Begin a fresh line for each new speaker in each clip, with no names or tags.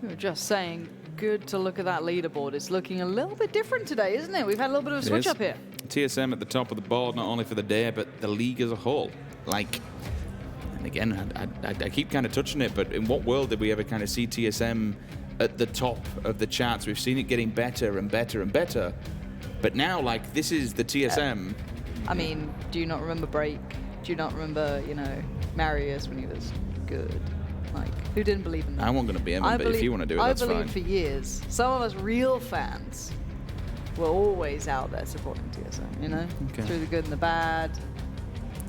We were just saying, good to look at that leaderboard. It's looking a little bit different today, isn't it? We've had a little bit of a switch up here.
TSM at the top of the board, not only for the day, but the league as a whole. Like, and again, I keep kind of touching it, but in what world did we ever kind of see TSM at the top of the charts? We've seen it getting better and better and better. But now, like, this is the TSM.
I mean, do you not remember Break? Do you not remember, you know, Marius when he was good? Like, who didn't believe in that?
I wasn't going to be him, but if you want to do it, that's fine.
I believed for years. Some of us real fans were always out there supporting TSM, you know?
Okay.
Through the good and the bad.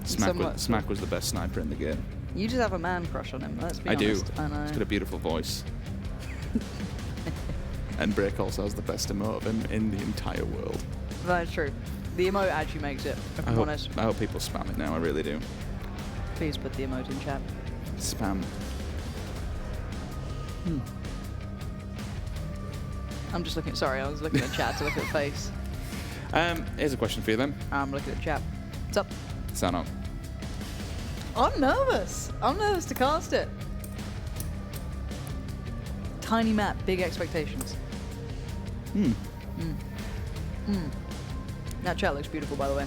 Smack was the best sniper in the game.
You just have a man crush on him, let's be
I
honest.
do.
I know.
He's got a beautiful voice. And Break also has the best emote of him in the entire world.
That's true. The emote actually makes it, if I'm honest.
I hope people spam it now, I really do.
Please put the emote in chat.
Spam.
I'm just looking, sorry, I was looking at chat to look at face.
Here's a question for you then.
I'm looking at chat. What's up?
Sanhok.
I'm nervous. I'm nervous to cast it. Tiny map, big expectations. That chat looks beautiful, by the way.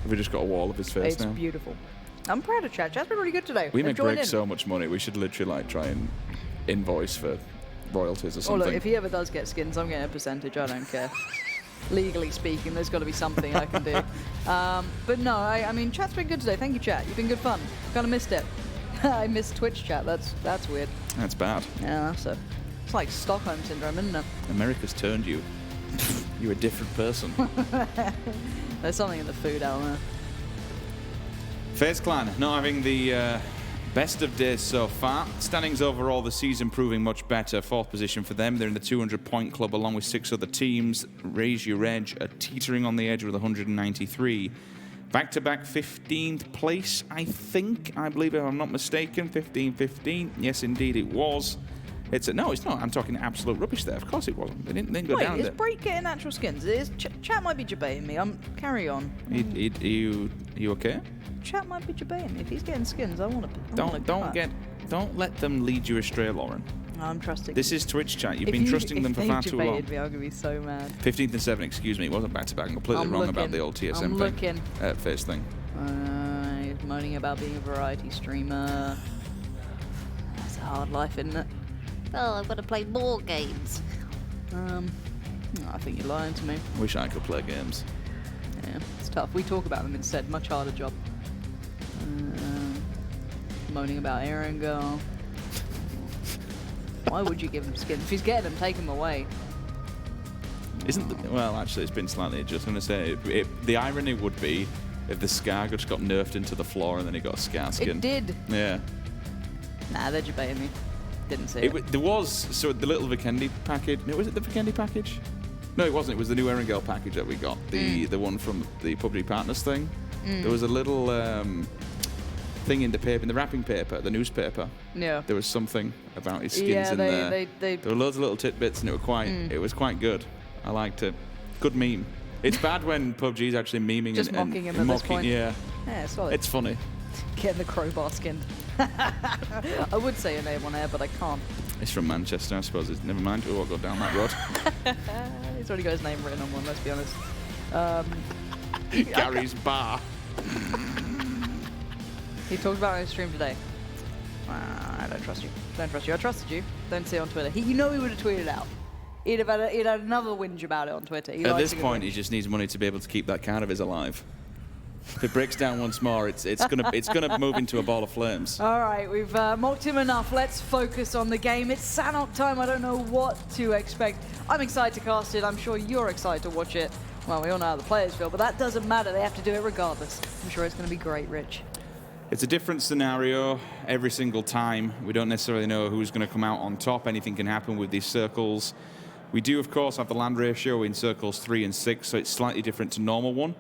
Have we just got a wall of his face now?
It's beautiful. I'm proud of chat. Chat's been really good today.
We make Break so much money. We should literally like try and invoice for royalties or
Oh
something.
look, if he ever does get skins, I'm getting a percentage. I don't care. Legally speaking, there's got to be something I can do. But no, I mean, chat's been good today. Thank you, chat. You've been good fun. Kind of missed it. I missed Twitch chat. That's weird.
That's bad.
Yeah, it's like Stockholm syndrome, isn't it?
America's turned you. You're a different person.
There's something in the food out there.
FaZe Clan not having the best of days so far. Standings overall the season proving much better. 4th position for them. They're in the 200-point club along with 6 other teams. Raise Your Edge are teetering on the edge with 193. Back-to-back 15th place, I believe if I'm not mistaken. 15-15. Yes, indeed it was. No, it's not. I'm talking absolute rubbish there. Of course it wasn't. They didn't go down there.
Wait, is Break getting actual skins? Chat might be debating me. Carry on.
You okay?
Chat might be debating me. If he's getting skins, I want to.
Don't let them lead you astray, Lauren.
I'm trusting.
This is Twitch chat. You've been trusting them for far too long.
Me, I'm gonna be so mad.
15th and 7th, excuse me. It wasn't back-to-back. I'm completely wrong about the old TSM thing. FaZe thing.
He's moaning about being a variety streamer. That's a hard life, isn't it? Oh, I've got to play more games. I think you're lying to me.
Wish I could play games.
Yeah, it's tough. We talk about them instead. Much harder job. Moaning about Aaron Girl. Why would you give him skins? If he's getting them, take them away.
Well, actually, it's been slightly adjusted. I'm going to say, the irony would be if the Scar just got nerfed into the floor and then he got a Scar skin.
It did.
Yeah.
Nah, they're debating me. Didn't see it.
There was, so the little Vikendi package, no, was it the Vikendi package? No, it wasn't. It was the new Erangel package that we got, the one from the PUBG Partners thing. There was a little thing in the paper, in the wrapping paper, the newspaper.
Yeah.
There was something about his skins in there. There were loads of little tidbits, and it was quite good. I liked it. Good meme. It's bad when PUBG is actually memeing
just
and
mocking him at this point.
Yeah.
Yeah, it's solid.
It's funny.
Getting the crowbar skinned. I would say a name on air, but I can't.
It's from Manchester, I suppose. Never mind. We won't go down that road.
He's already got his name written on one, let's be honest.
Gary's Bar.
He talked about it on his stream today. I don't trust you. Don't trust you. I trusted you. Don't see it on Twitter. You know he would have tweeted it out. He'd had another whinge about it on Twitter.
At this point, he just needs money to be able to keep that card of his alive. If it breaks down once more, it's gonna move into a ball of flames.
All right, we've mocked him enough. Let's focus on the game. It's Sanhok time. I don't know what to expect. I'm excited to cast it. I'm sure you're excited to watch it. Well, we all know how the players feel, but that doesn't matter. They have to do it regardless. I'm sure it's going to be great, Rich.
It's a different scenario every single time. We don't necessarily know who's going to come out on top. Anything can happen with these circles. We do, of course, have the land ratio in circles 3 and 6, so it's slightly different to normal one.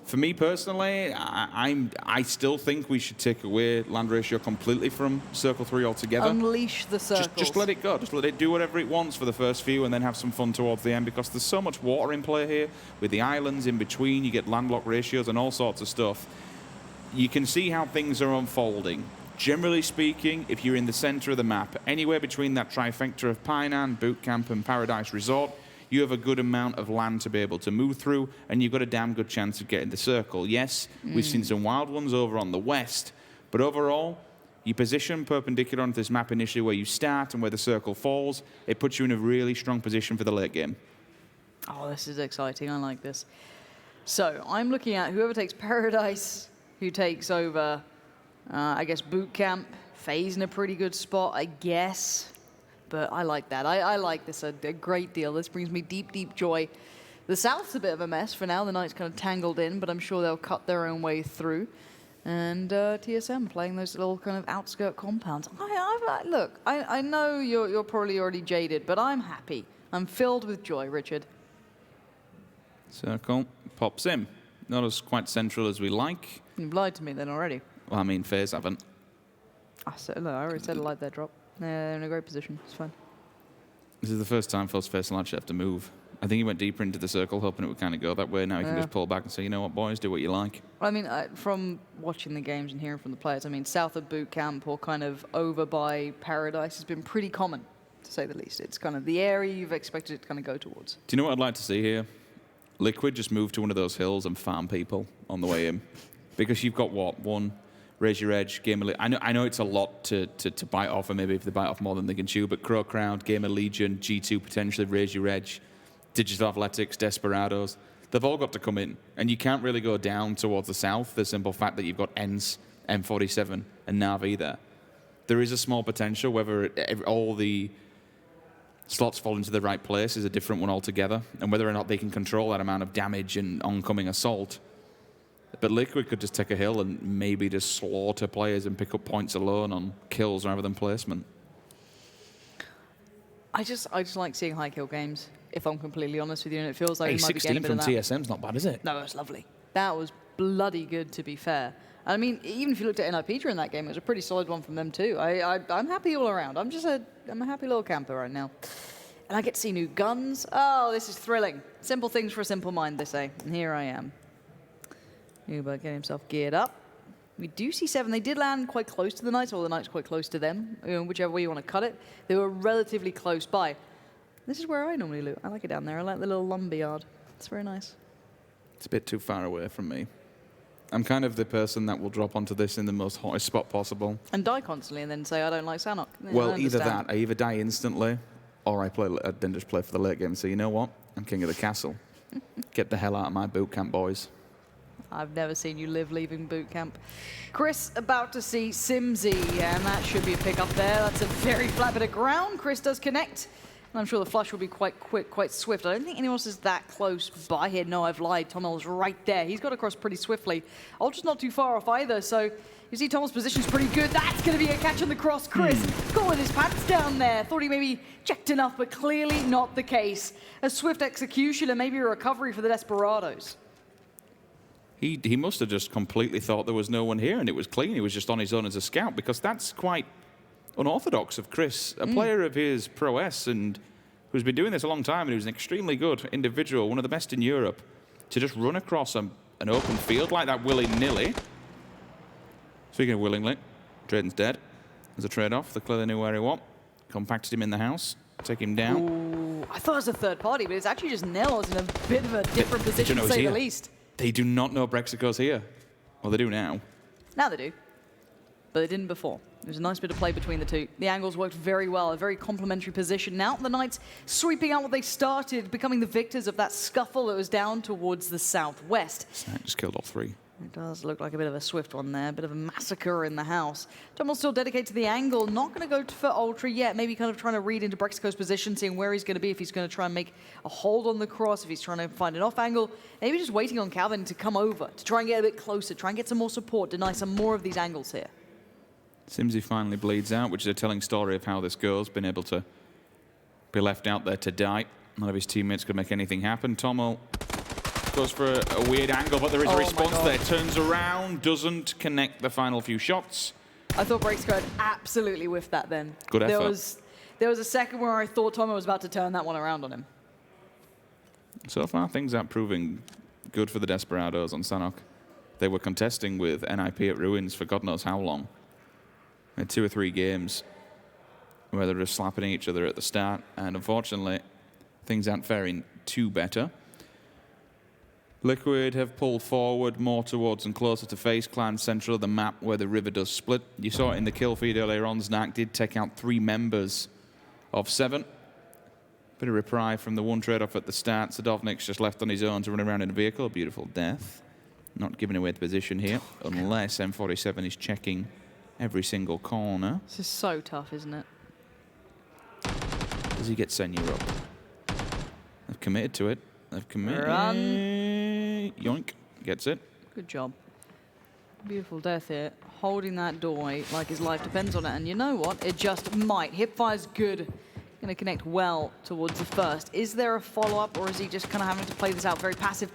For me personally, I still think we should take away land ratio completely from Circle 3 altogether.
Unleash the circles.
Just let it go. Just let it do whatever it wants for the first few and then have some fun towards the end, because there's so much water in play here. With the islands in between, you get landlocked ratios and all sorts of stuff. You can see how things are unfolding. Generally speaking, if you're in the center of the map, anywhere between that trifecta of Painan, Bootcamp, and Paradise Resort, you have a good amount of land to be able to move through, and you've got a damn good chance of getting the circle. Yes, we've seen some wild ones over on the west, but overall, you position perpendicular onto this map initially where you start and where the circle falls. It puts you in a really strong position for the late game.
Oh, this is exciting. I like this. So I'm looking at whoever takes Paradise, who takes over, I guess, Bootcamp. FaZe in a pretty good spot, I guess. But I like that. I like this a great deal. This brings me deep, deep joy. The South's a bit of a mess for now. The Knight's kind of tangled in, but I'm sure they'll cut their own way through. And TSM playing those little kind of outskirt compounds. Look, I know you're probably already jaded, but I'm happy. I'm filled with joy, Richard.
Circle pops in. Not as quite central as we like.
You've lied to me then already.
Well, I mean, FaZe haven't.
I already said I like their drop. They're in a great position. It's fine.
This is the first time Fuzzface will actually have to move. I think he went deeper into the circle, hoping it would kind of go that way. Now he can just pull back and say, you know what, boys, do what you like.
I mean, from watching the games and hearing from the players, I mean, south of Bootcamp or kind of over by Paradise has been pretty common, to say the least. It's kind of the area you've expected it to kind of go towards.
Do you know what I'd like to see here? Liquid just move to one of those hills and farm people on the way in. Because you've got, what, one, Raise Your Edge, GamerLegion. I know it's a lot to bite off, and maybe if they bite off more than they can chew, but CrowCrowd, GamerLegion, G2 potentially, Raise Your Edge, Digital Athletics, Desperados, they've all got to come in. And you can't really go down towards the south, the simple fact that you've got ENCE, M47, and Na'Vi there. There is a small potential, whether all the slots fall into the right place is a different one altogether, and whether or not they can control that amount of damage and oncoming assault. But Liquid could just take a hill and maybe just slaughter players and pick up points alone on kills rather than placement.
I just like seeing high kill games, if I'm completely honest with you, and it feels like we might be getting a bit
from
of that.
TSM's not bad, is it?
No, it was lovely. That was bloody good, to be fair. I mean, even if you looked at NIP during that game, it was a pretty solid one from them too. I'm happy all around. I'm a happy little camper right now. And I get to see new guns. Oh, this is thrilling. Simple things for a simple mind, they say. And here I am. ubah getting himself geared up. We do see 7. They did land quite close to the Knights, or the Knights quite close to them, whichever way you want to cut it. They were relatively close by. This is where I normally loot. I like it down there. I like the little lumber yard. It's very nice.
It's a bit too far away from me. I'm kind of the person that will drop onto this in the most hottest spot possible.
And die constantly and then say, I don't like Sanhok.
Well, either that. I either die instantly, or I then just play for the late game and say, you know what? I'm king of the castle. Get the hell out of my boot camp, boys.
I've never seen you live leaving boot camp. Chris about to see SIMSY, and that should be a pick up there. That's a very flat bit of ground. Chris does connect. And I'm sure the flush will be quite quick, quite swift. I don't think anyone else is that close by here. No, I've lied. TomiL's right there. He's got across pretty swiftly. Ultra's not too far off either, so you see TomiL's position's pretty good. That's going to be a catch on the cross. Chris got with his pants down there. Thought he maybe checked enough, but clearly not the case. A swift execution and maybe a recovery for the Desperados.
He must have just completely thought there was no one here and it was clean. He was just on his own as a scout, because that's quite unorthodox of Chris, a player of his prowess and who's been doing this a long time and who's an extremely good individual, one of the best in Europe, to just run across an open field like that willy-nilly. Speaking of willingly, Drayden's dead. There's a trade-off. They clearly knew where he was. Compacted him in the house. Take him down.
Ooh, I thought it was a third party, but it's actually just NELLOZ in a bit of a different position, to say the least.
They do not know Braexco's here. Well, they do now.
Now they do. But they didn't before. It was a nice bit of play between the two. The angles worked very well, a very complementary position. Now the Knights sweeping out what they started, becoming the victors of that scuffle that was down towards the southwest.
Snap just killed all 3.
It does look like a bit of a swift one there, a bit of a massacre in the house. TomiL still dedicated to the angle, not going to go for Ultra yet, maybe kind of trying to read into Braexco's position, seeing where he's going to be, if he's going to try and make a hold on the cross, if he's trying to find an off angle, maybe just waiting on Calvin to come over, to try and get a bit closer, try and get some more support, deny some more of these angles here.
SIMSY finally bleeds out, which is a telling story of how this goes, been able to be left out there to die. None of his teammates could make anything happen. TomiL goes for a weird angle, but there is a response there. Turns around, doesn't connect the final few shots.
I thought Braexco had absolutely whiffed that then.
Good effort.
There was a second where I thought TomiL was about to turn that one around on him.
So far, things aren't proving good for the Desperados on Sanhok. They were contesting with NIP at Ruins for God knows how long. in 2 or 3 games where they're just slapping each other at the start, and unfortunately, things aren't faring too better. Liquid have pulled forward more towards and closer to FaZe Clan, central of the map where the river does split. You saw it in the kill feed earlier on. Sanhok did take out 3 members of 7. Bit of reprieve from the one trade-off at the start. Sadovnik's just left on his own to run around in a vehicle. Beautiful death. Not giving away the position here, unless M47 is checking every single corner.
This is so tough, isn't it?
Does he get Senor up? They've committed to it. They've committed.
Run.
Yoink. Gets it.
Good job. Beautiful death here. Holding that doorway like his life depends on it. And you know what? It just might. Hipfire's good. Going to connect well towards the first. Is there a follow-up, or is he just kind of having to play this out very passive?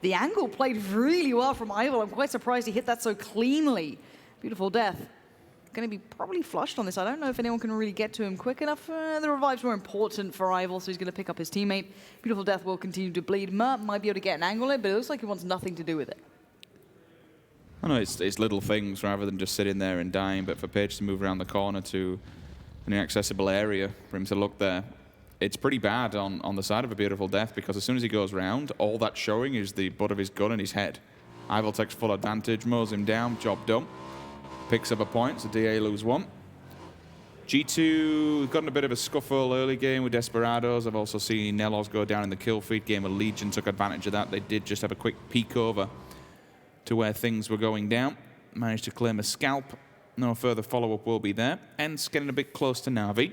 The angle played really well from Ival. I'm quite surprised he hit that so cleanly. Beautiful death. Going to be probably flushed on this. I don't know if anyone can really get to him quick enough. The revives were important for Ival, so he's going to pick up his teammate. Beautiful death will continue to bleed. Mert might be able to get an angle in, but it looks like he wants nothing to do with it.
I know it's little things rather than just sitting there and dying, but for Page to move around the corner to an inaccessible area for him to look there, it's pretty bad on the side of a beautiful death, because as soon as he goes round, all that's showing is the butt of his gun and his head. Ival takes full advantage, mows him down, job done. Picks up a point, so DA lose 1. G2 got in a bit of a scuffle early game with Desperados. I've also seen NELLOZ go down in the kill feed. GamerLegion took advantage of that. They did just have a quick peek over to where things were going down. Managed to claim a scalp. No further follow-up will be there. ENCE getting a bit close to Na'Vi.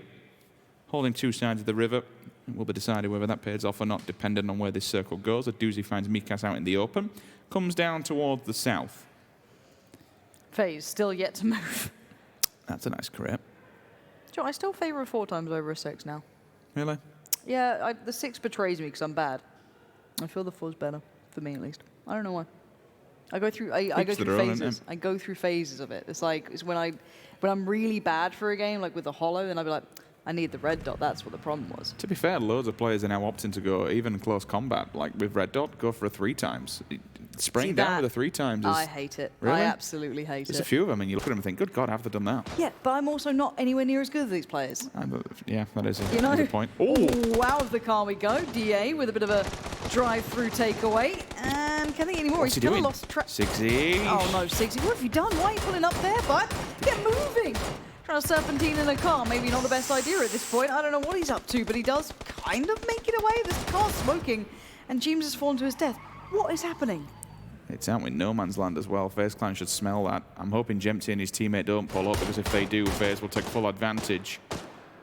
Holding 2 sides of the river. It will be decided whether that pays off or not, depending on where this circle goes. A doozy finds miikaz out in the open. Comes down towards the south.
FaZe still yet to move.
That's a nice career.
Joe, I still favor a 4 times over a 6 now.
Really?
Yeah, the 6 betrays me because I'm bad. I feel the 4's better, for me at least. I don't know why. I go through phases. I go through phases of it. It's like when I'm really bad for a game, like with the Hollow, then I'll be like, I need the red dot. That's what the problem was.
To be fair, loads of players are now opting to go even close combat. Like with red dot, go for a 3 times. Spraying down with a 3 times is...
I hate it.
Really?
I absolutely hate it.
There's a few of them, and you look at them and think, good God, have they done that?
Yeah, but I'm also not anywhere near as good as these players.
Yeah, that is a good point.
Oh, out of the car we go. DA with a bit of a drive-through takeaway. And can they get any more?
What's he doing?
Lost track.
6-0.
Oh, no, 6-0. What have you done? Why are you pulling up there, bud? Get moving. Trying to serpentine in a car, maybe not the best idea at this point. I don't know what he's up to, but he does kind of make it away. This car's smoking, and James has fallen to his death. What is happening?
It's out with no man's land as well. FaZe Clan should smell that. I'm hoping Jempty and his teammate don't pull up, because if they do, FaZe will take full advantage.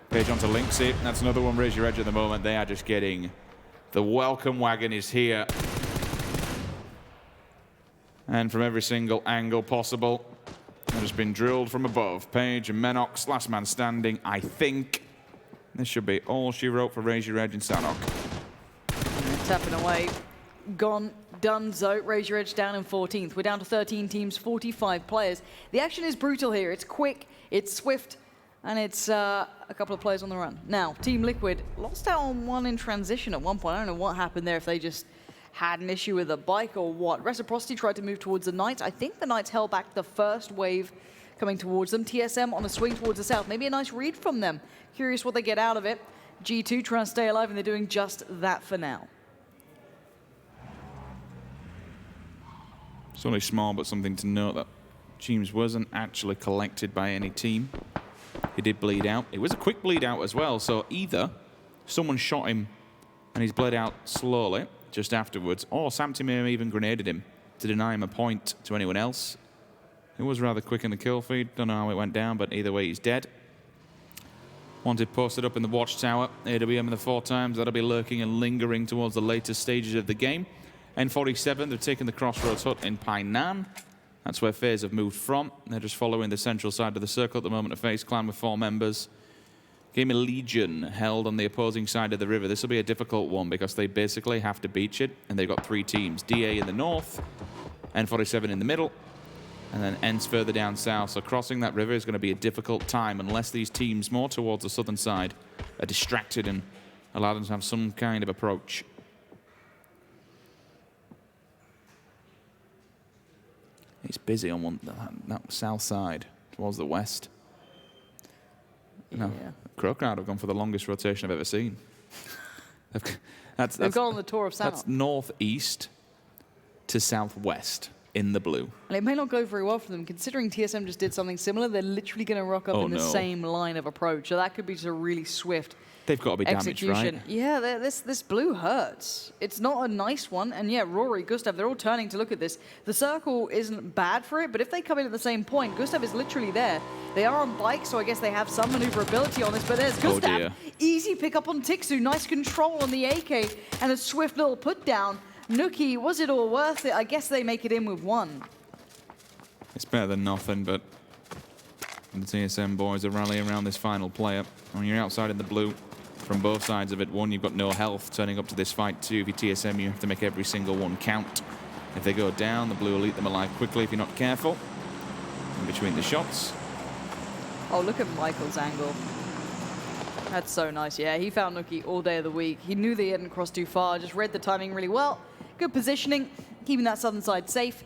Page onto mxey. That's another one. Raise your edge at the moment. They are just getting... The welcome wagon is here. And from every single angle possible. It has been drilled from above. Page and menox, last man standing, I think. This should be all she wrote for Raise Your Edge and Sanhok.
Tapping away. Gone. Donezo. Raise Your Edge down in 14th. We're down to 13 teams, 45 players. The action is brutal here. It's quick, it's swift, and it's a couple of players on the run. Now, Team Liquid lost out on 1 in transition at one point. I don't know what happened there, if they just had an issue with a bike or what. Reciprocity tried to move towards the Knights. I think the Knights held back the first wave coming towards them. TSM on a swing towards the south. Maybe a nice read from them. Curious what they get out of it. G2 trying to stay alive, and they're doing just that for now.
It's only small, but something to note that James wasn't actually collected by any team. He did bleed out. It was a quick bleed out as well, so either someone shot him and he's bled out slowly just afterwards, or Samty may have even grenaded him to deny him a point to anyone else. It was rather quick in the kill feed. Don't know how it went down, but either way, he's dead. Wanted posted up in the watchtower. AWM in the 4 times. That'll be lurking and lingering towards the later stages of the game. N47, they've taken the Crossroads hut in Painan. That's where FaZe have moved from. They're just following the central side of the circle at the moment of FaZe Clan with 4 members. GamerLegion held on the opposing side of the river. This will be a difficult one because they basically have to beach it, and they've got 3 teams. DA in the north, N47 in the middle, and then ENCE further down south. So crossing that river is going to be a difficult time unless these teams more towards the southern side are distracted and allow them to have some kind of approach. It's busy on that south side towards the west. No,
Yeah.
CrowCrowd have gone for the longest rotation I've ever seen.
They've gone on the tour of Sanhok.
That's northeast to southwest in the blue.
And it may not go very well for them, considering TSM just did something similar. They're literally going to rock up in the same line of approach. So that could be just a really swift
They've got to be damaged,
execution.
right?
Yeah, this blue hurts. It's not a nice one. And yeah, Rory, Gustav, they're all turning to look at this. The circle isn't bad for it, but if they come in at the same point, Gustav is literally there. They are on bikes, so I guess they have some maneuverability on this, but there's Gustav.
Dear.
Easy pick up on Tiikzu. Nice control on the AK and a swift little put down. NOOKIE, was it all worth it? I guess they make it in with one.
It's better than nothing, but the TSM boys are rallying around this final player. When you're outside in the blue, from both sides of it, one, you've got no health turning up to this fight. Two, if you're TSM, you have to make every single one count. If they go down, the blue will eat them alive quickly if you're not careful. In between the shots.
Oh, look at Michael's angle. That's so nice. Yeah, he found NOOKIE all day of the week. He knew they hadn't crossed too far, just read the timing really well. Good positioning, keeping that southern side safe,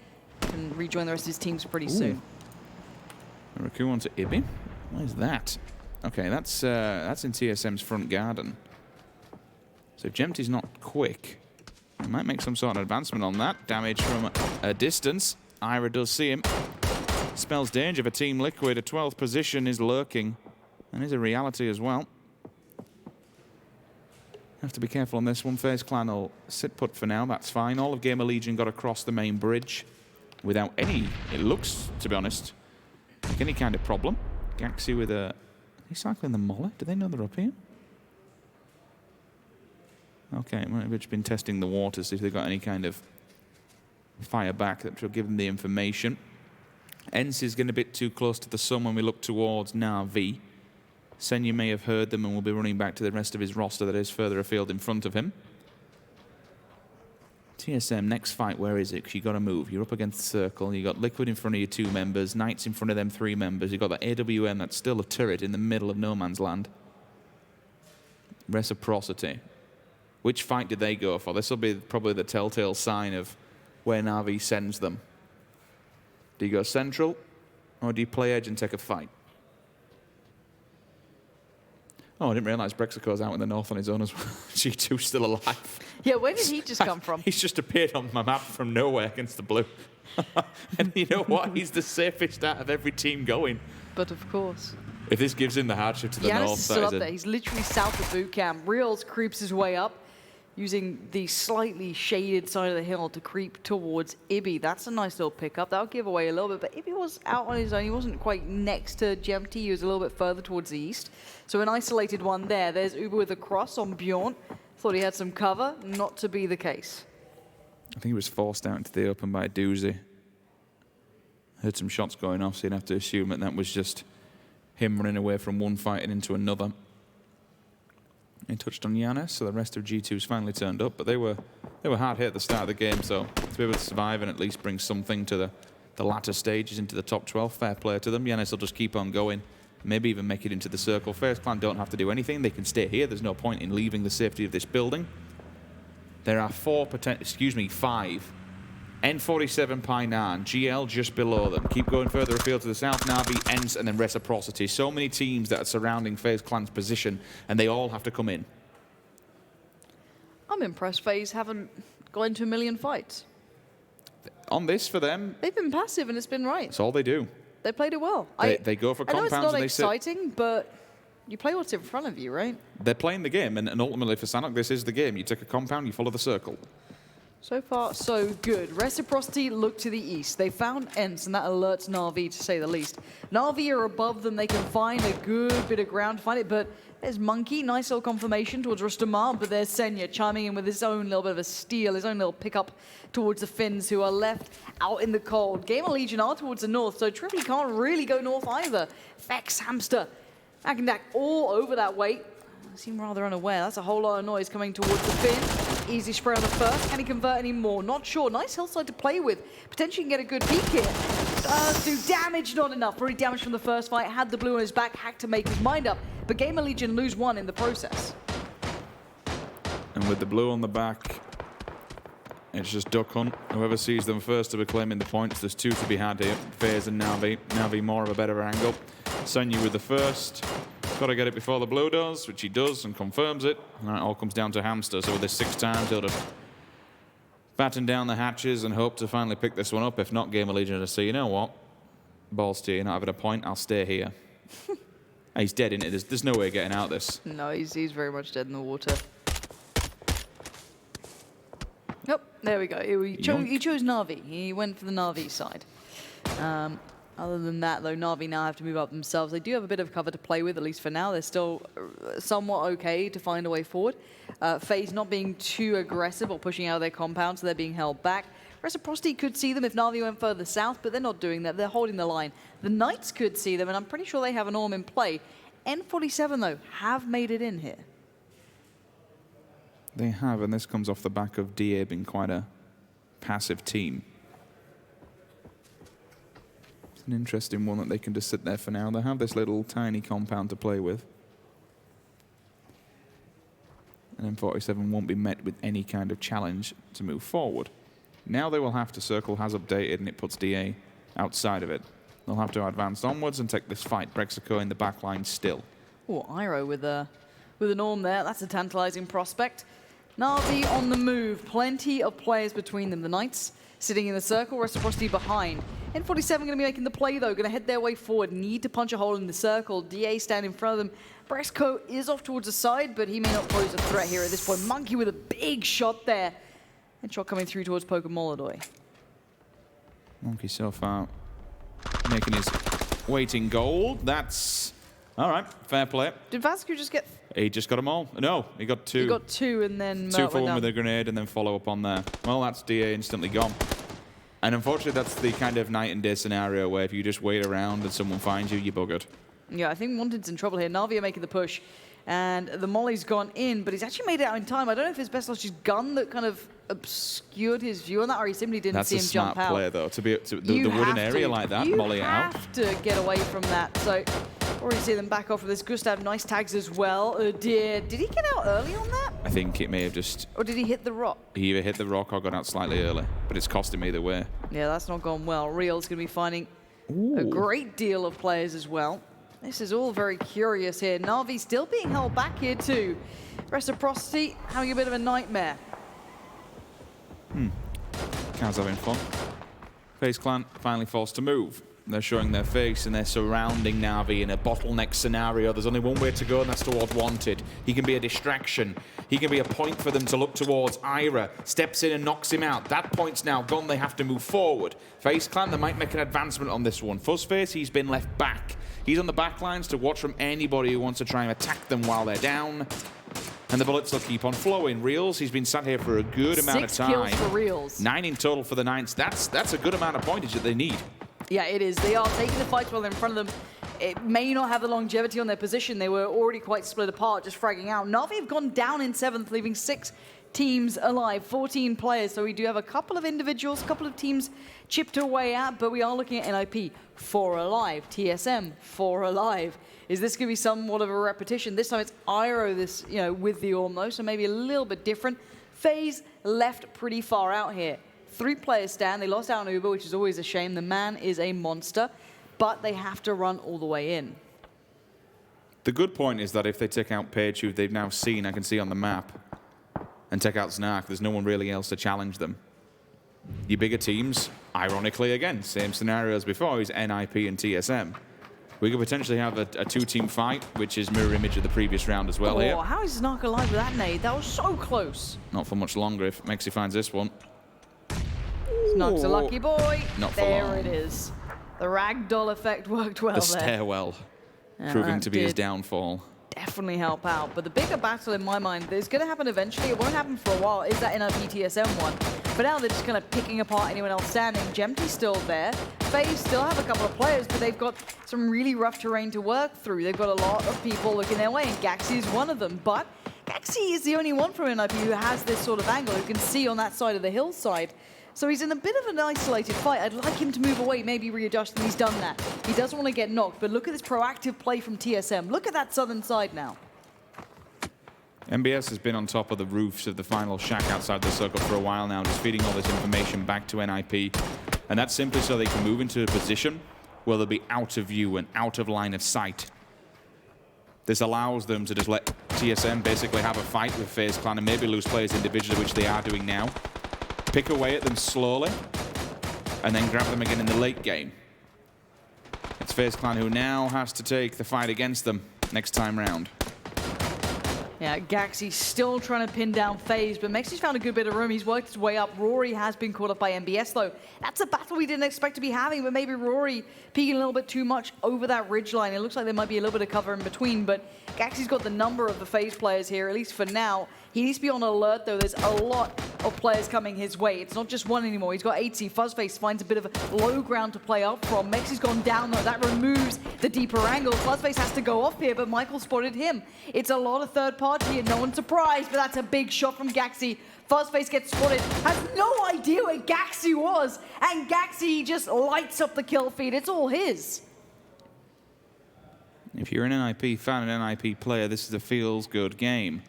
and rejoin the rest of his teams pretty soon.
Raku onto Ibi. What is that? Okay, that's in TSM's front garden. So if Jemty's not quick, he might make some sort of advancement on that. Damage from a distance. Ira does see him. Spells danger for Team Liquid. A 12th position is lurking and is a reality as well. Have to be careful on this one. FaZe Clan will sit put for now. That's fine. All of GamerLegion got across the main bridge without any, it looks, to be honest, like any kind of problem. Gaxi with a... He's cycling the Moller. Do they know they're up here? Okay, might have just been testing the water, see if they've got any kind of fire back that will give them the information. ENCE is getting a bit too close to the sun when we look towards Na'Vi. Senya may have heard them and will be running back to the rest of his roster that is further afield in front of him. TSM, next fight, where is it? Because you got to move. You're up against the circle. You got Liquid in front of your 2 members. Knights in front of them 3 members. You got that AWM that's still a turret in the middle of no man's land. Reciprocity. Which fight did they go for? This will be probably the telltale sign of where Na'Vi sends them. Do you go central, or do you play edge and take a fight? Oh, I didn't realise Braexco's out in the north on his own as well. G2's still alive.
Yeah, where did he just come from?
He's just appeared on my map from nowhere against the blue. And you know what? He's the safest out of every team going.
But of course.
If this gives him the hardship to the
Yannis
north,
is still up there. He's literally south of boot camp. Reals creeps his way up, using the slightly shaded side of the hill to creep towards Ibi. That's a nice little pickup. That'll give away a little bit, but Ibi was out on his own. He wasn't quite next to Jemty. He was a little bit further towards the east. So an isolated one there. There's ubah with a cross on Bjorn. Thought he had some cover. Not to be the case.
I think he was forced out into the open by a doozy. Heard some shots going off, so you'd have to assume that was just him running away from one fight and into another. He touched on Yannis, so the rest of G2's finally turned up, but they were hard hit at the start of the game, so to be able to survive and at least bring something to the latter stages into the top 12, fair play to them. Yannis will just keep on going, maybe even make it into the circle. FaZe Clan don't have to do anything, they can stay here. There's no point in leaving the safety of this building. There are 5 N47 Painan, GL just below them. Keep going further afield to the south, Na'Vi, ENCE, and then Reciprocity. So many teams that are surrounding FaZe Clan's position, and they all have to come in.
I'm impressed FaZe haven't got into a million fights.
On this, for them...
They've been passive, and it's been right.
That's all they do.
They played it well.
They go for compounds and they
I know it's not exciting, but you play what's in front of you, right?
They're playing the game, and ultimately for Sanhok, this is the game. You take a compound, you follow the circle.
So far, so good. Reciprocity look to the east. They found ENCE, and that alerts Na'Vi, to say the least. Na'Vi are above them. They can find a good bit of ground to find it, but there's Monkey. Nice little confirmation towards Rustanmar, but there's Senya chiming in with his own little bit of a steal, his own little pickup towards the Finns, who are left out in the cold. GamerLegion are towards the north, so TRYFFELI can't really go north either. Vex, Hamster, Agendak all over that way. Seem rather unaware. That's a whole lot of noise coming towards the Finn. Easy spray on the first. Can he convert any more? Not sure. Nice hillside to play with. Potentially can get a good peek here. Does do damage, not enough. Pretty damage from the first fight. Had the blue on his back. Hacked to make his mind up. But GamerLegion lose 1 in the process.
And with the blue on the back, it's just duck hunt. Whoever sees them first to be claiming the points. There's 2 to be had here. FaZe and Na'Vi. Na'Vi more of a better angle. Senya with the first. Got to get it before the blue does, which he does and confirms it. And it all comes down to Hamster. So with this 6 times, he'll just batten down the hatches and hope to finally pick this one up. If not, GamerLegion to say, you know what? Balls to you, not having a point, I'll stay here. He's dead, isn't it? There's no way of getting out of this.
No, he's very much dead in the water. Yep, there we go. He chose Na'Vi. He went for the Na'Vi side. Other than that, though, Na'Vi now have to move up themselves. They do have a bit of cover to play with, at least for now. They're still somewhat okay to find a way forward. FaZe not being too aggressive or pushing out of their compound, so they're being held back. Reciprocity could see them if Na'Vi went further south, but they're not doing that. They're holding the line. The Knights could see them, and I'm pretty sure they have an Orm in play. N47, though, have made it in here.
They have, and this comes off the back of DA being quite a passive team. It's an interesting one that they can just sit there for now. They have this little tiny compound to play with. And N47 won't be met with any kind of challenge to move forward. Now they will have to. Circle has updated, and it puts DA outside of it. They'll have to advance onwards and take this fight. Braexco in the back line still.
Oh, Iroh with an Orm there. That's a tantalizing prospect. Na'Vi on the move. Plenty of players between them. The Knights sitting in the circle, Reciprocity behind. N47 going to be making the play, though. Going to head their way forward. Need to punch a hole in the circle. DA stand in front of them. Braexco is off towards the side, but he may not pose a threat here at this point. Monkey with a big shot there. And shot coming through towards Pokemolodoy.
Monkey so far making his weight in gold. That's all right. Fair play.
Did Vasco just get...
He just got them all. No, he got 2.
He got 2 and then...
2 for 1 with a grenade and then follow up on there. Well, that's DA instantly gone. And unfortunately, that's the kind of night and day scenario where if you just wait around and someone finds you, you're buggered. Yeah,
I think Wanted's in trouble here. Na'Vi are making the push. And the molly's gone in, but he's actually made it out in time. I don't know if it's best lost his gun that kind of obscured his view on that, or he simply didn't see him jump out.
That's a smart play, though, to be the wooden area like that, molly out.
You have to get away from that. So already see them back off of this. Gustav, nice tags as well. Did he get out early on that?
I think it may have just...
Or did he hit the rock?
He either hit the rock or got out slightly early, but it's cost him either way.
Yeah, that's not gone well. Real's going to be finding a great deal of players as well. This is all very curious here. Na'Vi still being held back here too. Reciprocity having a bit of a nightmare.
Kaz having fun. FaZe Clan finally forced to move. They're showing their face and they're surrounding Na'Vi in a bottleneck scenario. There's only one way to go, and that's towards Wanted. He can be a distraction. He can be a point for them to look towards. Ira steps in and knocks him out. That point's now gone. They have to move forward. FaZe Clan, they might make an advancement on this one. Fuzzface, he's been left back. He's on the back lines to watch from anybody who wants to try and attack them while they're down. And the bullets will keep on flowing. Reals, he's been sat here for a good amount of time.
6 kills for Reals.
9 in total for the Knights. That's a good amount of pointage that they need.
Yeah, it is. They are taking the fights while they're in front of them. It may not have the longevity on their position. They were already quite split apart, just fragging out. Na'Vi have gone down in 7th, leaving 6 teams alive, 14 players. So we do have a couple of individuals, a couple of teams chipped away at, but we are looking at NIP, 4 alive. TSM, 4 alive. Is this going to be somewhat of a repetition? This time it's Iroh this, with the Orm though, so maybe a little bit different. FaZe left pretty far out here. 3 players stand. They lost out on Ubah, which is always a shame. The man is a monster, but they have to run all the way in.
The good point is that if they take out Page, who they've now seen, I can see on the map, and take out Snark, there's no one really else to challenge them. Your bigger teams, ironically again, same scenario as before, is NIP and TSM. We could potentially have a 2-team fight, which is mirror image of the previous round as well here.
Oh, how is Snark alive with that nade? That was so close.
Not for much longer if mxey finds this one.
Snark's a lucky boy.
Not for long.
There it is. The ragdoll effect worked well
the
there.
Stairwell proving to be his downfall.
Definitely help out. But the bigger battle in my mind that's going to happen eventually, it won't happen for a while, is that NIP TSM one. But now they're just kind of picking apart anyone else standing. Gemty's still there. FaZe still have a couple of players, but they've got some really rough terrain to work through. They've got a lot of people looking their way, and Gaxi is one of them. But Gaxi is the only one from NIP who has this sort of angle, who can see on that side of the hillside. So he's in a bit of an isolated fight. I'd like him to move away, maybe readjust, and he's done that. He doesn't want to get knocked, but look at this proactive play from TSM. Look at that southern side now.
MBS has been on top of the roofs of the final shack outside the circle for a while now, just feeding all this information back to NIP. And that's simply so they can move into a position where they'll be out of view and out of line of sight. This allows them to just let TSM basically have a fight with FaZe Clan and maybe lose players individually, which they are doing now. Pick away at them slowly, and then grab them again in the late game. It's FaZe Clan who now has to take the fight against them next time round.
Yeah, Gaxi still trying to pin down FaZe, but mxey's found a good bit of room. He's worked his way up. Rory has been caught up by MBS, though. That's a battle we didn't expect to be having, but maybe Rory peeking a little bit too much over that ridge line. It looks like there might be a little bit of cover in between, but Gaxi's got the number of the FaZe players here, at least for now. He needs to be on alert, though. There's a lot of players coming his way. It's not just one anymore. He's got Aitzy. Fuzzface finds a bit of a low ground to play up from. mxey's gone down, though. That removes the deeper angle. Fuzzface has to go off here, but Michael spotted him. It's a lot of third party, and no one's surprised, but that's a big shot from Gaxi. Fuzzface gets spotted, has no idea where Gaxi was, and Gaxi just lights up the kill feed. It's all his.
If you're an NIP fan, an NIP player, this is a feels-good game.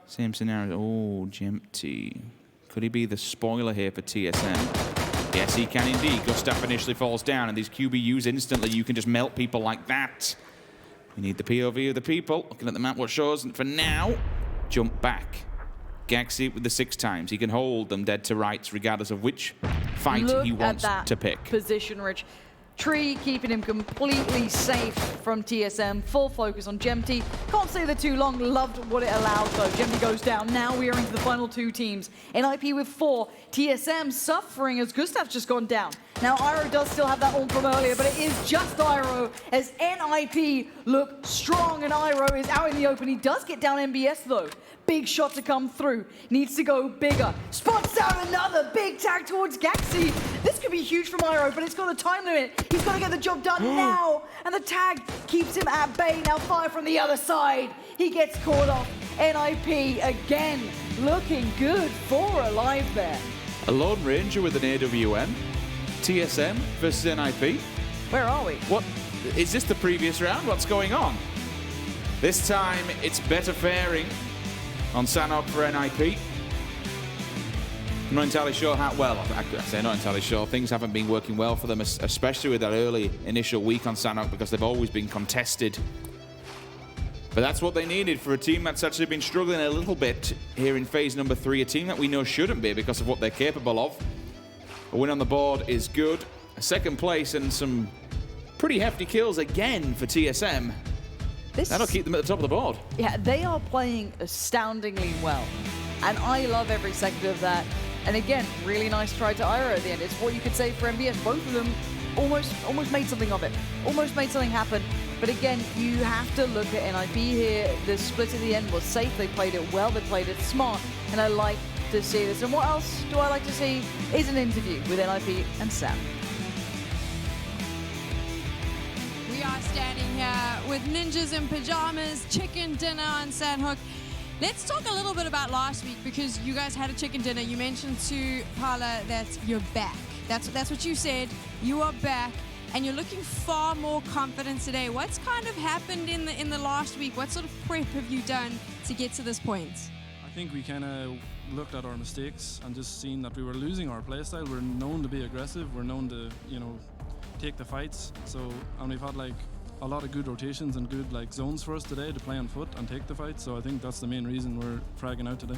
Same scenario. Oh, Jempty. Could he be the spoiler here for TSM? Yes, he can indeed. Gustav initially falls down, and these QBUs instantly, you can just melt people like that. We need the POV of the people. Looking at the map, what shows, and for now, jump back. Gaxi with the 6 times. He can hold them dead to rights, regardless of which fight he wants to pick.
Position, Rich. Tree keeping him completely safe from TSM. Full focus on Jempty. Can't stay there too long. Loved what it allowed, though. Jempty goes down. Now we are into the final 2 teams. NIP with 4. TSM suffering as Gustav's just gone down. Now, Iroh does still have that ult from earlier, but it is just Iroh as NIP look strong, and Iroh is out in the open. He does get down MBS, though. Big shot to come through. Needs to go bigger. Spots out another big tag towards Gaxi. This could be huge from Iroh, but it's got a time limit. He's got to get the job done now. And the tag keeps him at bay. Now fire from the other side. He gets caught off. NIP again looking good for alive there.
A Lone Ranger with an AWM. TSM versus NIP.
Where are we?
What? Is this the previous round? What's going on? This time it's better faring on Sanhok for NIP. I'm not entirely sure how, well, I say not entirely sure. Things haven't been working well for them, especially with that early initial week on Sanhok, because they've always been contested. But that's what they needed for a team that's actually been struggling a little bit here in phase number 3, a team that we know shouldn't be because of what they're capable of. A win on the board is good. A 2nd place and some pretty hefty kills again for TSM. That'll keep them at the top of the board.
Yeah, they are playing astoundingly well. And I love every second of that. And again, really nice try to Iroh at the end. It's what you could say for MBS. Both of them almost made something of it. Almost made something happen. But again, you have to look at NIP here. The split at the end was safe. They played it well. They played it smart. And I like to see this. And what else do I like to see is an interview with NIP and Sam.
We are standing here with ninjas in pajamas, chicken dinner on Sanhok. Let's talk a little bit about last week, because you guys had a chicken dinner. You mentioned to Paula that you're back. That's what you said. You are back, and you're looking far more confident today. What's kind of happened in the last week? What sort of prep have you done to get to this point?
I think we kind of looked at our mistakes and just seen that we were losing our playstyle. We're known to be aggressive. We're known to, take the fights. And we've had like a lot of good rotations and good like zones for us today to play on foot and take the fight. So I think that's the main reason we're fragging out today.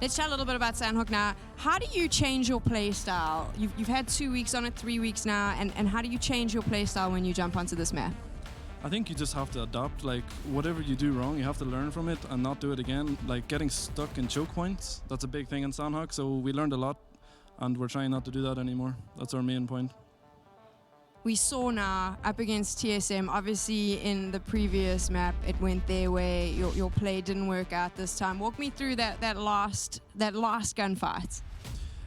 Let's chat a little bit about Sanhok now. How do you change your play style? You've had 2 weeks on it, 3 weeks now, and how do you change your play style when you jump onto this map?
I think you just have to adapt. Like whatever you do wrong, you have to learn from it and not do it again. Like getting stuck in choke points, that's a big thing in Sanhok. So we learned a lot, and we're trying not to do that anymore. That's our main point.
We saw now up against TSM, obviously in the previous map, it went their way. Your play didn't work out this time. Walk me through that last gunfight.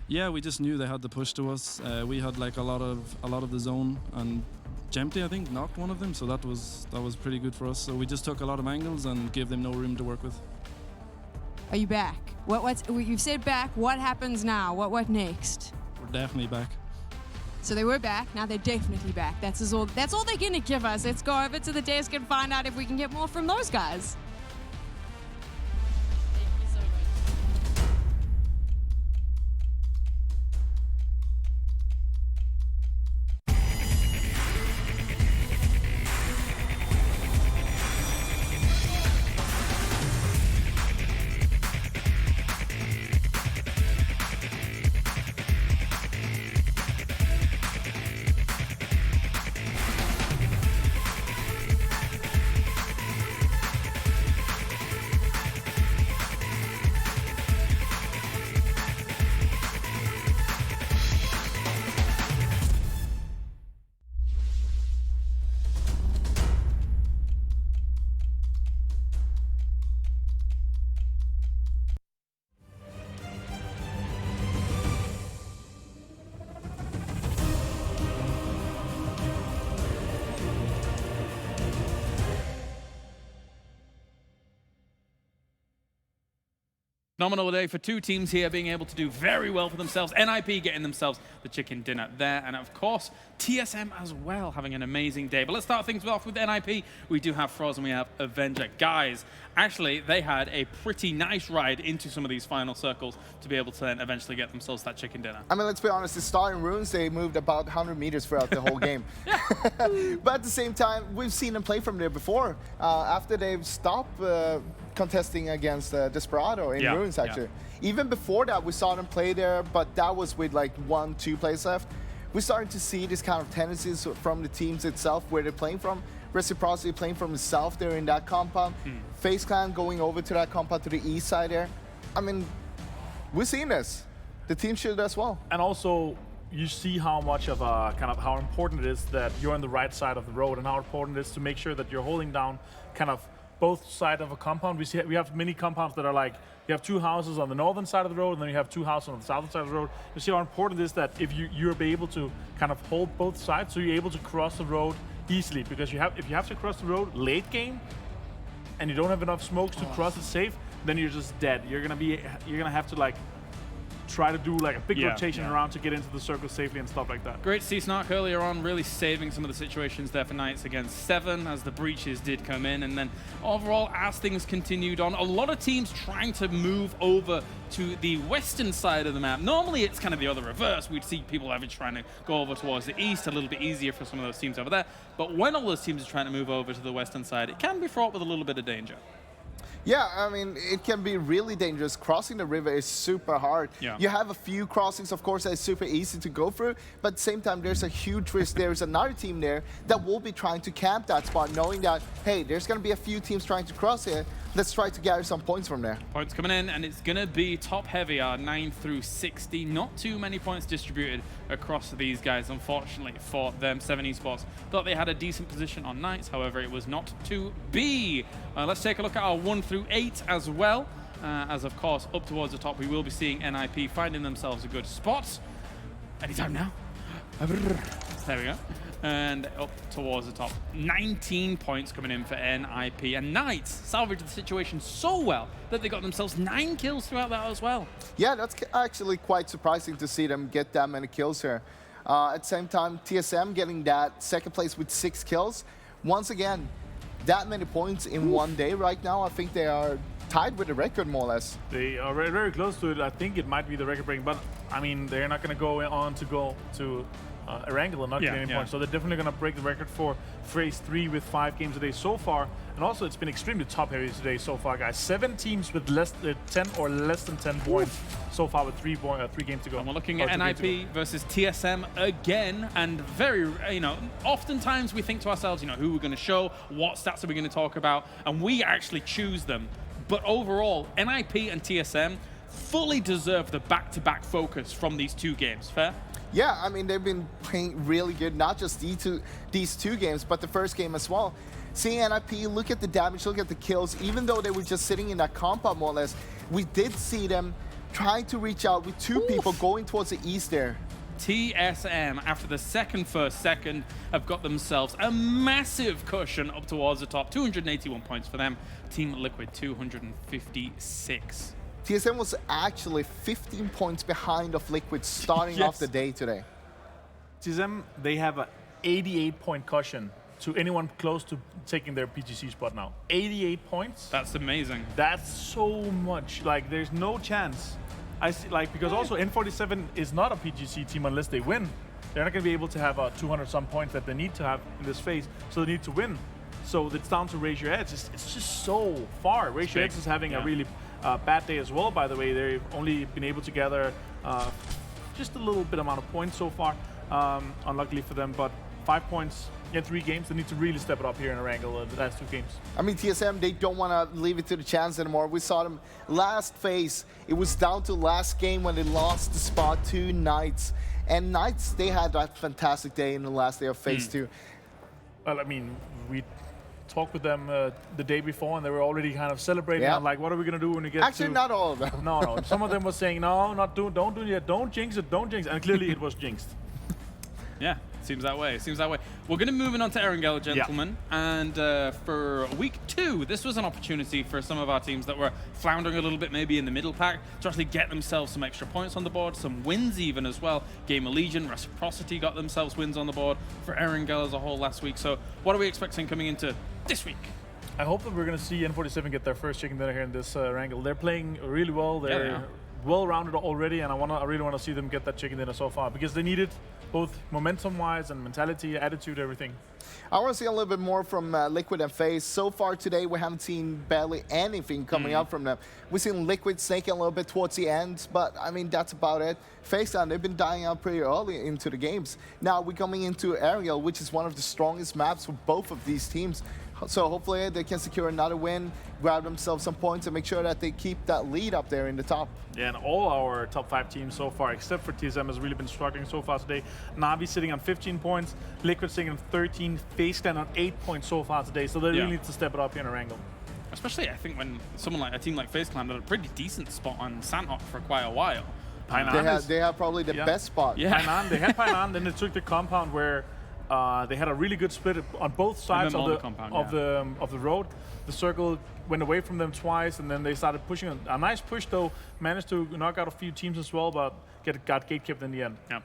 Yeah, we just knew they had the push to us. We had like a lot of the zone, and Jempty I think knocked one of them, so that was pretty good for us. So we just took a lot of angles and gave them no room to work with.
Are you back? You've said back. What happens now? What next?
We're definitely back.
So they were back, now they're definitely back. That's all they're gonna give us. Let's go over to the desk and find out if we can get more from those guys. Thank you so much.
Phenomenal day for two teams here being able to do very well for themselves. NIP getting themselves the chicken dinner there. And of course, TSM as well having an amazing day. But let's start things off with NIP. We do have Froz and we have Avenger. Guys, actually, they had a pretty nice ride into some of these final circles to be able to then eventually get themselves that chicken dinner.
I mean, let's be honest, the start in Runes, they moved about 100 meters throughout the whole game. But at the same time, we've seen them play from there before. After they've stopped contesting against DESPERADO in Runes, actually. Even before that, we saw them play there, but that was with like 1-2 plays left. We're starting to see this kind of tendencies from the teams itself, where they're playing from. Reciprocity playing from itself there in that compound. FaZe Clan going over to that compound to the east side there. I mean, we're seeing this. The team should as well.
And also, you see how much of a kind of how important it is that you're on the right side of the road, and how important it is to make sure that you're holding down kind of both sides of a compound. We have many compounds that are like, you have two houses on the northern side of the road, and then you have two houses on the southern side of the road. You see how important it is that if you're able to kind of hold both sides, so you're able to cross the road easily. Because if you have to cross the road late game, and you don't have enough smokes to cross it safe, then you're just dead. You're gonna have to like try to do like a big rotation around to get into the circle safely and stuff like that.
Great to see Snark earlier on really saving some of the situations there for Knights against 7 as the breaches did come in. And then overall, as things continued on, a lot of teams trying to move over to the western side of the map. Normally it's kind of the other reverse. We'd see people trying to go over towards the east, a little bit easier for some of those teams over there. But when all those teams are trying to move over to the western side, it can be fraught with a little bit of danger.
Yeah, I mean, it can be really dangerous. Crossing the river is super hard.
Yeah.
You have a few crossings, of course, that is super easy to go through, but at the same time, there's a huge risk. There's another team there that will be trying to camp that spot, knowing that, hey, there's going to be a few teams trying to cross here. Let's try to gather some points from there.
Points coming in, and it's going to be top heavy, 9 through 60. Not too many points distributed across these guys, unfortunately, for them. 7 Esports thought they had a decent position on Knights, however, it was not to be. Let's take a look at our 1 through 8 as well. As, of course, up towards the top, we will be seeing NIP finding themselves a good spot. Anytime now. There we go. And up towards the top. 19 points coming in for NIP. And Knights salvaged the situation so well that they got themselves 9 kills throughout that as well.
Yeah, that's actually quite surprising to see them get that many kills here. At the same time, TSM getting that second place with 6 kills. Once again, that many points in one day right now. I think they are tied with the record, more or less.
They are very, very close to it. I think it might be the record breaking, but I mean, they're not going to go on to go to Erangel and not get any points. So they're definitely going to break the record for Phase 3 with 5 games a day so far. And also, it's been extremely top heavy today so far, guys. 7 teams with 10 or less than 10 points so far with 3 games to go.
And we're looking at NIP versus TSM again. And very, oftentimes we think to ourselves, who we're going to show, what stats are we going to talk about, and we actually choose them. But overall, NIP and TSM fully deserve the back-to-back focus from these 2 games. Fair?
Yeah, I mean, they've been playing really good, not just these two games, but the first game as well. Seeing NIP, look at the damage, look at the kills. Even though they were just sitting in that compound, more or less, we did see them trying to reach out with 2 people going towards the east there.
TSM, after the first second, have got themselves a massive cushion up towards the top. 281 points for them. Team Liquid, 256.
TSM was actually 15 points behind of Liquid starting off the day today.
TSM, they have an 88-point cushion to anyone close to taking their PGC spot now. 88 points?
That's amazing.
That's so much. Like, there's no chance. I see, because also N47 is not a PGC team unless they win. They're not going to be able to have 200-some points that they need to have in this phase, so they need to win. So it's down to Raise Your Heads. It's just so far. Raise Your Heads is having a really bad day as well, by the way. They've only been able to gather just a little bit amount of points so far, unluckily for them, but 5 points in 3 games. They need to really step it up here in Erangel the last 2 games.
I mean, TSM, they don't want to leave it to the chance anymore. We saw them last phase. It was down to last game when they lost the spot to Knights. And Knights, they had that fantastic day in the last day of phase 2.
Well, I mean, we talked with them the day before, and they were already kind of celebrating. I'm like, what are we going to do when we get
Actually, not all of them.
No. Some of them were saying, no, don't do it, don't jinx it, don't jinx it. And clearly it was jinxed.
Yeah, seems that way. We're going to be moving on to Erangel, gentlemen. And for week 2, this was an opportunity for some of our teams that were floundering a little bit maybe in the middle pack to actually get themselves some extra points on the board, some wins even as well. GamerLegion, Reciprocity got themselves wins on the board for Erangel as a whole last week. So what are we expecting coming into this week?
I hope that we're going to see N47 get their first chicken dinner here in this Erangel. They're playing really well. They're well-rounded already, and I really want to see them get that chicken dinner so far because they need it, both momentum-wise and mentality, attitude, everything.
I want to see a little bit more from Liquid and FaZe. So far today, we haven't seen barely anything coming out from them. We've seen Liquid snaking a little bit towards the end, but I mean, that's about it. FaZe, they've been dying out pretty early into the games. Now we're coming into Erangel, which is one of the strongest maps for both of these teams. So hopefully they can secure another win, grab themselves some points, and make sure that they keep that lead up there in the top.
Yeah, and all our top 5 teams so far, except for TSM, has really been struggling so far today. Na'Vi sitting on 15 points, Liquid sitting on 13, FaZe Clan on 8 points so far today, so they really need to step it up here in Erangel.
Especially, I think, when someone like a team like FaZe Clan had a pretty decent spot on Sanhok for quite a while.
They have probably the best spot.
Yeah.
Painan, they had Painan, then they took the compound where they had a really good split on both sides of the road. The circle went away from them twice, and then they started pushing. A nice push, though. Managed to knock out a few teams as well, but got gate-kept in the end.
Yeah.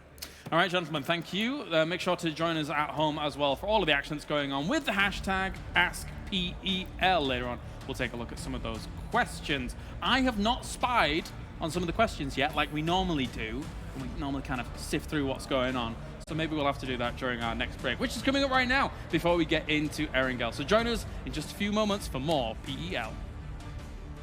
All right, gentlemen, thank you. Make sure to join us at home as well for all of the action that's going on with the hashtag AskPEL. Later on, we'll take a look at some of those questions. I have not spied on some of the questions yet, like we normally do. And we normally kind of sift through what's going on. So maybe we'll have to do that during our next break, which is coming up right now before we get into Erangel. So join us in just a few moments for more PEL.